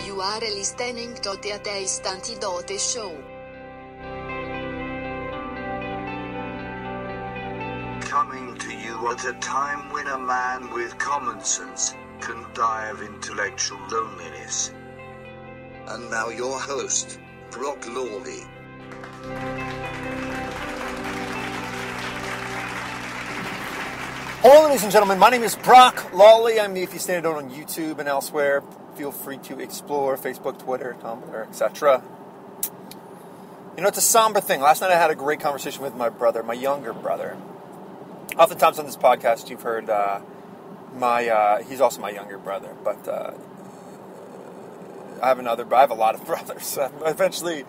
You are listening to the Atheist Antidote Show. Coming to you at a time when a man with common sense can die of intellectual loneliness. And now your host, Brock Lawley. Hello, ladies and gentlemen. My name is Brock Lawley. I'm the Atheist Antidote on YouTube and elsewhere. Feel free to explore Facebook, Twitter, TUMBLR, etc. You know, it's a somber thing. Last night I had a great conversation with my brother, my younger brother. Oftentimes on this podcast you've heard he's also my younger brother, but I have a lot of brothers. Eventually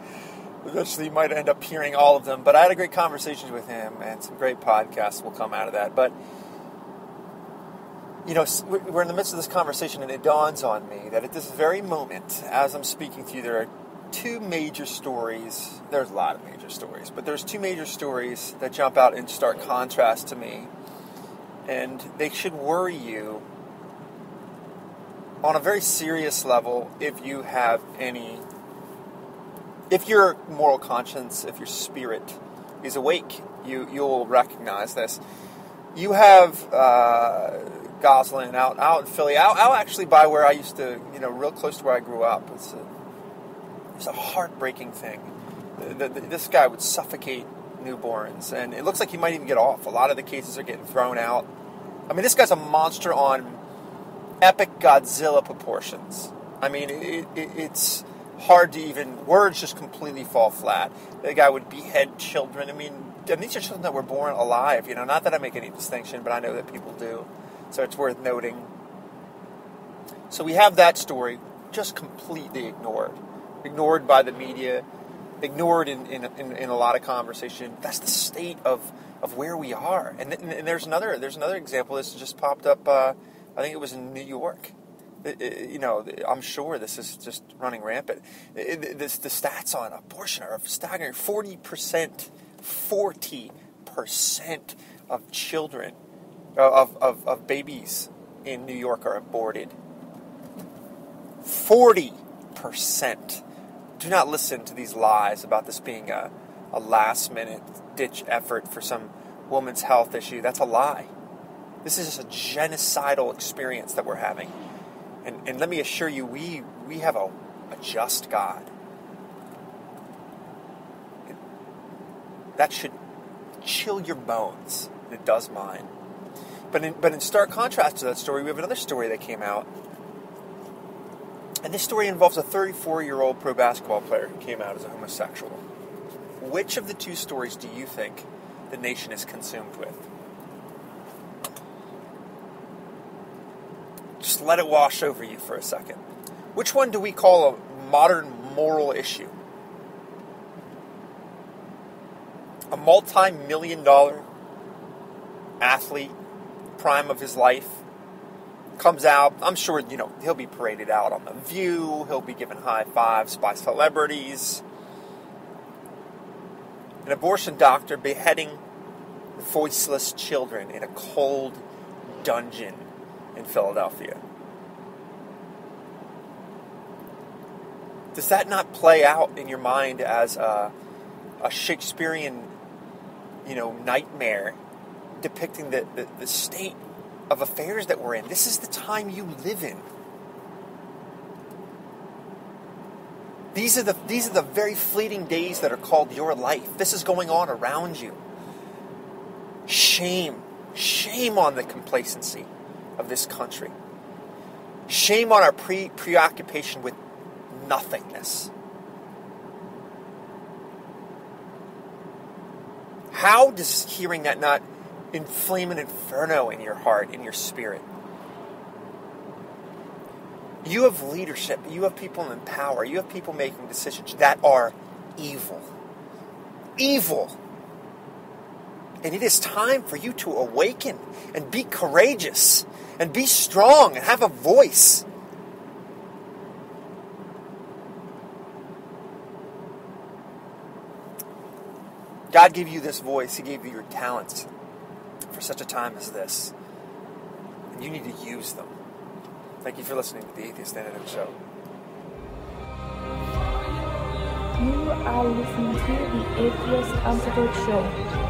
you might end up hearing all of them, but I had a great conversation with him, and some great podcasts will come out of that. But, you know, we're in the midst of this conversation, and it dawns on me that at this very moment, as I'm speaking to you, there are two major stories. There's a lot of major stories, but there's two major stories that jump out in stark contrast to me, and they should worry you on a very serious level if you have if your moral conscience, if your spirit is awake, you'll recognize this. You have Goslin out in Philly, out actually by where I used to, real close to where I grew up. It's a heartbreaking thing. This guy would suffocate newborns, and it looks like he might even get off. A lot of the cases are getting thrown out. I mean, this guy's a monster on epic Godzilla proportions. I mean, it's hard to even, words just completely fall flat. The guy would behead children. I mean, these are children that were born alive, not that I make any distinction, but I know that people do. So it's worth noting. So we have that story just completely ignored by the media, ignored in a lot of conversation. That's the state of where we are. And there's another example. This just popped up, I think it was in New York. I'm sure this is just running rampant. The stats on abortion are staggering. 40% of children, of babies in New York are aborted. 40%. Do not listen to these lies about this being a last-minute ditch effort for some woman's health issue. That's a lie. This is just a genocidal experience that we're having. And let me assure you, we have a just God. That should chill your bones. It does mine. But in stark contrast to that story, we have another story that came out. And this story involves a 34-year-old pro basketball player who came out as a homosexual. Which of the two stories do you think the nation is consumed with? Just let it wash over you for a second. Which one do we call a modern moral issue? A multi-million-dollar athlete, prime of his life, comes out. I'm sure, he'll be paraded out on The View. He'll be given high fives by celebrities. An abortion doctor beheading voiceless children in a cold dungeon in Philadelphia. Does that not play out in your mind as a Shakespearean, nightmare depicting the state of affairs that we're in? This is the time you live in. These are the very fleeting days that are called your life. This is going on around you. Shame on the complacency of this country. Shame on our preoccupation with nothingness. How does hearing that not inflame an inferno in your heart, in your spirit? You have leadership. You have people in power. You have people making decisions that are evil. Evil. And it is time for you to awaken and be courageous and be strong and have a voice. God gave you this voice. He gave you your talents for such a time as this. And you need to use them. Thank you for listening to the Atheist Antidote Show. You are listening to the Atheist Antidote Show.